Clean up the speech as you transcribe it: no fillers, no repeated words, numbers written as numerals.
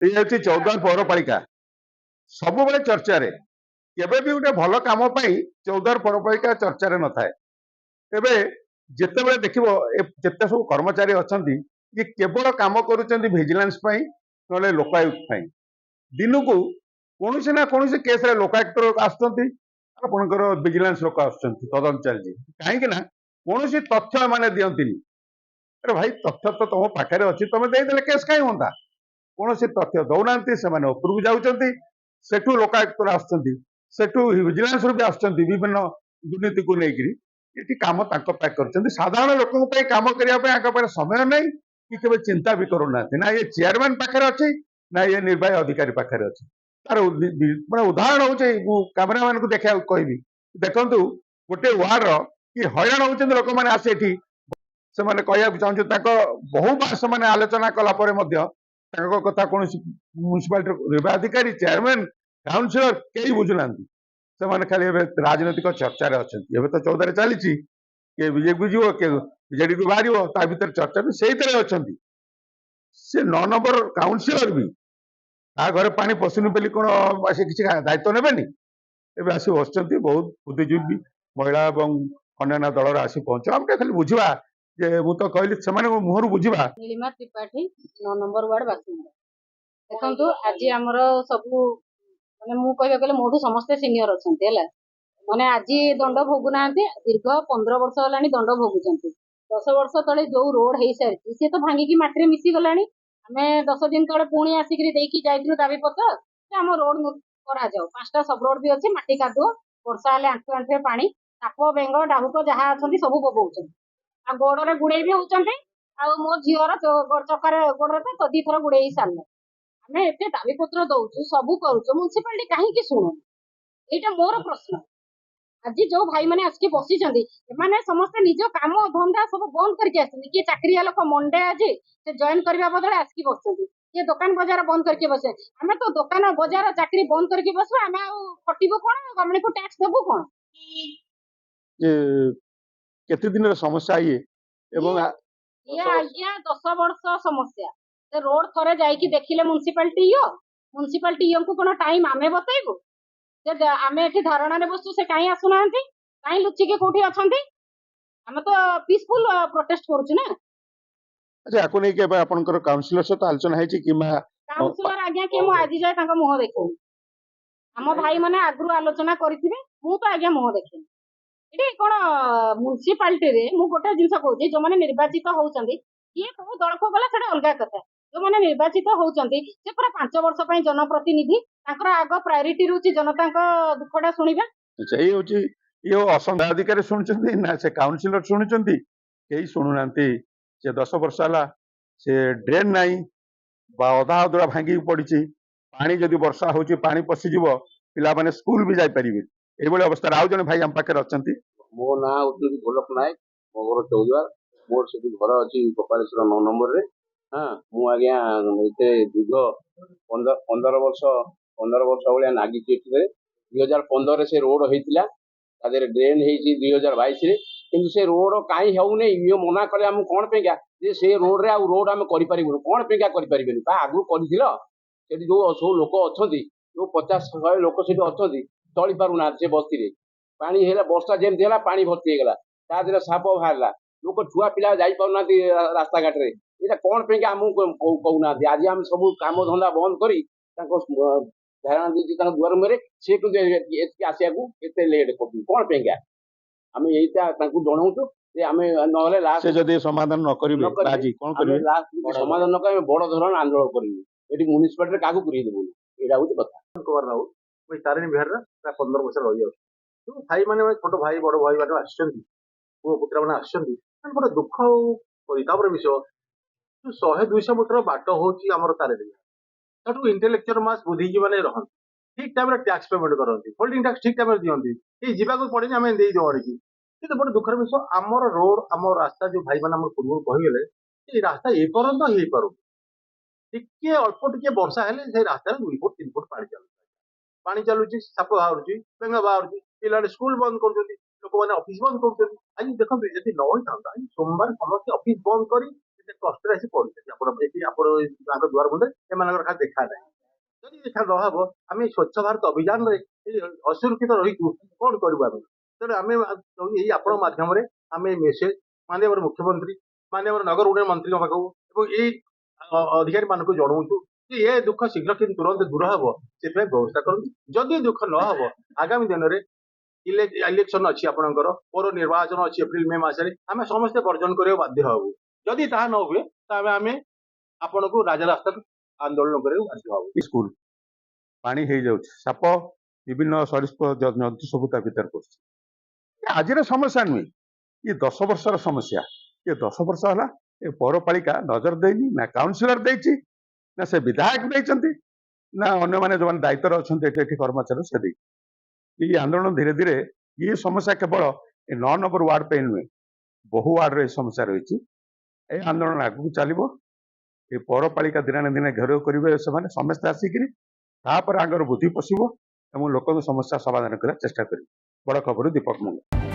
ये हूँ चौद्वार पौरपालिका सब चर्चा रे केबे भी गोटे भल काम चौद्वार पौरपालिका चर्चा न थाए तेबे जिते देखो जिते सब कर्मचारी अच्छा ये केवल काम करुचेंस ना लोकायुक्त दिन को कौन ना कौन केस लोकायुक्त आसपर विजिलेंस लोक तदंत चलती कहीं कौन तथ्य मैंने दिखती अरे भाई तथ्य तो तुम पाखे अच्छी तुम देदेले केस कहीं होता कौन तथ्य दौना से उपरकू जाऊँ लोकायुक्त आसू विजिलेंस भी आसुच्च विभिन्न दुर्नीति को लेकर ये काम कर साधारण लोक काम करने समय नहीं कि केवल चिंता भी करूना ना ये चेयरमैन पाखे अच्छी ना ये निर्वाही अधिकारी पाखे अच्छी तार मैं उदाहरण हूँ कैमेरा मैन को देखा कहबी देखु गोटे वार्ड कि हैरान होती लोक मैंने आसे से कहना चाहूँ बहु बार से आलोचना कलापर कथा कौन म्यूनिसिपालिटी निर्वाही अधिकारी चेयरमैन काउनसिलर कई बुझुना से खाली राजनैतिक चर्चा अच्छा तो 14 चली किए बीजेपी जीव किए बीजेडी को बाहर ता भर चर्चा भी से अच्छा सी 9 नंबर काउनसिलर भी घर पानी पशुनी बोली कौन से किसी दायित्व नेबेनी एवं आसी बस बहुत बुद्धिजीवी महिला और अन्य दल आसी पहुंच हम खाली बुझा मु तो कहली से मुहर बुझा नीलिमा त्रिपाठी 9 नंबर वार्ड बासिंदा देखो आज आमर सब माने मु कहबे गले मोठू समस्त सीनियर अछंती हैला माने आज दंड भोगुना दीर्घ 15 वर्ष होलानी दंड भोगुचंती 10 वर्ष तले जो रोड हे सारी सी तो भांगी माटी मिसी गलानी आमे 10 दिन तले पुणी आसिक देखी जाइलु दाबी पत्र आम रोड करा जाओ 5टा सब रोड भी अच्छे माटी कादुओ वर्षा हेले आंठु आंठुए पानी साप बेंग डाहुक जहाँ अच्छा सब बोगौन आ गोड़े गुड़े भी होती आ मो झीर चकार गोड़े तो दी थर गुड़े सारे आम एत दाबी पत्र दौचु सब करुचु म्यूनिसिपालिटी कहीं शुणु यहाँ मोर प्रश्न आज जो भाई मैंने आसिक बसी समस्ते निज काम धंदा सब बंद करके किए चाकरिया लोक मंडे आज से जॉइन करने बदले आसिक बस किए दुकान बजार बंद करके बसे आम तो दुकान बजार चाकरी बंद करके बसु आम खटबू कौन गवर्नमेंट को टैक्स देबू कौन केते दिन समस्या ये एवं ये आज्ञा 10 वर्ष समस्या से रोड थरे जाइकी देखिले म्यूनिसिपालिटी को कोन टाइम आमे बतैबो जे आमे एठी धारणा ने बसु से काई आसुनांती काई लुच्ची के कोठी अछंती आमे तो पीसफुल प्रोटेस्ट करूछु ना अच्छा आको नै के आपनकर काउंसिलर से आलोचना है कि काउंसिलर आज्ञा के मु आज जाय तांका मुह देखिनी हम भाई माने आगु आलोचना करिथिबे मु तो आज्ञा मुह देखिनी ये कौन म्यूनिसिपालिटी रे मु गोटे जिनस कहूँ जो मैंने निर्वाचित होती किए कौ दल को गला से अलग कथा जो मैंने निर्वाचित होती से पूरा 5 वर्ष जनप्रतिनिधि आग प्रायोरीटी रोचे जनता दुखटा शुणा ये असंख्य अधिकारी शुणुंट ना से काउंसिलर शुणुंट कई शुणुना से 10 वर्ष है से ड्रेन नाई अधा अधुरा भांगी पड़ी पानी जदि वर्षा हो पानी पशिज पिला माने स्कूल भी जापर ये अवस्था आउ जन भाई आम पाखे अच्छा मो ना हूँ गोलक नायक मो घर चौद्वार मोर से घर अच्छी गोपालेश्वर 9 नंबर रे हाँ मु आज्ञा दीर्घ 15 वर्ष भाया नागी 2015 से रोड होता तादे ड्रेन हो 2022 कि से रोड कहीं होने ये मना कले आम कौन पेगा से रोड रे रोड आम करें कौन पेगा करें आगु कर जो सब लोक अच्छा जो 50-100 लोक से अच्छा चली पारना से बस्ती पानी है वर्षा जमी है पानी भर्ती होगा ता देह साप बाहर लोक छुआ पिला जाना रास्ता घाट में यहाँ कौन पे आमको कहूना आज आम सब कम धंदा बंद कर धारणा दी दुआर मुहर सी आसा को लेट कर कौन पे आम यही जनाऊँ आम ना समाधान न समाधान न बड़ धरण आंदोलन करूँ ये म्यूनिसिपालिटी क्या पूरी देवुन यहाँ हूँ कथा कुमार राउत मुझे तारिणी बिहार 15 वर्ष रही जो भाई मैंने छोट भाई बड़ भाई मैंने आसुच्च पुओ पुत्रा मैंने आसुच्च गोटे दुख परितापर विषय जो 100-200 मीटर बाट हूँ आम तारिणी बिहार इंटेलेक्चुअल मास बुद्धिजीवी मैंने रहती ठीक टाइम टैक्स पेमेंट करती होल्डिंग टैक्स ठीक टाइम दिखती ये जावाक पड़े आम दे दौ अड़की कि बड़े दुखर विषय आमर रोड आम रास्ता जो भाई मैंने पूर्व कहगले ये रास्ता ये पर्यंत हो पार टे अल्प टे वर्षा है रास्तार 2 फुट 3 फुट पानी चलुची साप बाहर बेंग बाहर पिला स्कूल बंद कर लोक मैंने ऑफिस बंद कर आज देखो जब न होता सोमवार समस्त ऑफिस बंद कर କେତେ କଷ୍ଟରେ ଆସି ପଢୁଛନ୍ତି ଆପଣ ଏଠି ଆପଣ ତାଙ୍କ ଦ୍ୱାର ବନ୍ଧରେ ଏମାନଙ୍କର ଖାଲି ଦେଖା ନାହିଁ। ଯଦି ଦେଖା ନହବ ଆମେ ଏଇ ସ୍ୱଚ୍ଛ ଭାରତ ଅଭିଯାନରେ ଏଇ ଅସୁରକ୍ଷିତ ରହିଛୁ କଣ କରିବୁ ଆମେ? ତେଣୁ ଆମେ ଏଇ ଆପଣଙ୍କ ମାଧ୍ୟମରେ ଆମେ ଏଇ ମେସେଜ ମାନ୍ୟବର ମୁଖ୍ୟମନ୍ତ୍ରୀ ମାନ୍ୟବର ନଗର ଉନ୍ନୟନ ମନ୍ତ୍ରୀଙ୍କ ପାଖକୁ ଏବଂ ଏଇ ଅଧିକାରୀ ମାନଙ୍କୁ ଜଣାଉଛୁ ଯେ ଏ ଦୁଃଖ ଶୀଘ୍ର କିନ୍ତୁ ତୁରନ୍ତ ଦୂର ହବ ସେଥିପାଇଁ ବ୍ୟବସ୍ଥା କରନ୍ତୁ। ଯଦି ଦୁଃଖ ନ ହବ ଆଗାମୀ ଦିନରେ ଇଲେକ୍ସନ ଅଛି ଆପଣଙ୍କର ପୌର ନିର୍ବାଚନ ଅଛି ଏପ୍ରିଲ ମେ ମାସରେ ଆମେ ସମସ୍ତେ ବର୍ଜନ କରିବାକୁ ବାଧ୍ୟ ହବୁ। ଯଦି ତାହା ନ ହୁଏ ତାହେଲେ ଆମେ ଆପଣଙ୍କୁ ରାଜରାସ୍ତାକୁ ଆନ୍ଦୋଳନ କରିବାକୁ ବାଧ୍ୟ ହବୁ। ସ୍କୁଲ ପାଣି ହେଇଯାଉଛି, ସାପ ବିଭିନ୍ନ ସରୀସୃପ ଜନ୍ତୁ ସବୁ ତା ଭିତରେ ପଶୁଛି। ଆଜିର ସମସ୍ୟା ନୁହେଁ, ଇଏ 10 ବର୍ଷର ସମସ୍ୟା। ଇଏ 10 ବର୍ଷ ହେଲା ଏ ପୌରପାଳିକା ନଜର ଦେଇନି, ନା କାଉନସିଲର ଦେଇଛି, ନା ସେ ବିଧାୟକ ଦେଇଛନ୍ତି, ନା ଅନ୍ୟମାନେ ଯେଉଁମାନେ ଦାୟିତ୍ୱରେ ଅଛନ୍ତି ଏଠି କର୍ମଚାରୀ ସେ ଦେଇଛି। ଏଇ ଆନ୍ଦୋଳନ ଧୀରେ ଧୀରେ ଇଏ ସମସ୍ୟା କେବଳ ଏ 9 ନମ୍ବର ୱାର୍ଡ ପାଇଁ ନୁହେଁ, ବହୁ ୱାର୍ଡରେ ଏ ସମସ୍ୟା ରହିଛି। এই ଆନ୍ଦୋଳନ ଆଗକୁ ଚାଲିବ। ଏ ପୌରପାଳିକା ଦିନେ ନା ଦିନେ ଘେରାଉ କରିବେ ସେମାନେ ସମସ୍ତେ ଆସିକିରି, ତାପରେ ଆଗର ବୁଦ୍ଧି ପଶିବ ଏବଂ ଲୋକଙ୍କ ସମସ୍ୟା ସମାଧାନ କରିବାକୁ ଚେଷ୍ଟା କରିବେ। ବଡ଼ ଖବର ଦୀପକ ମଙ୍ଗଲ।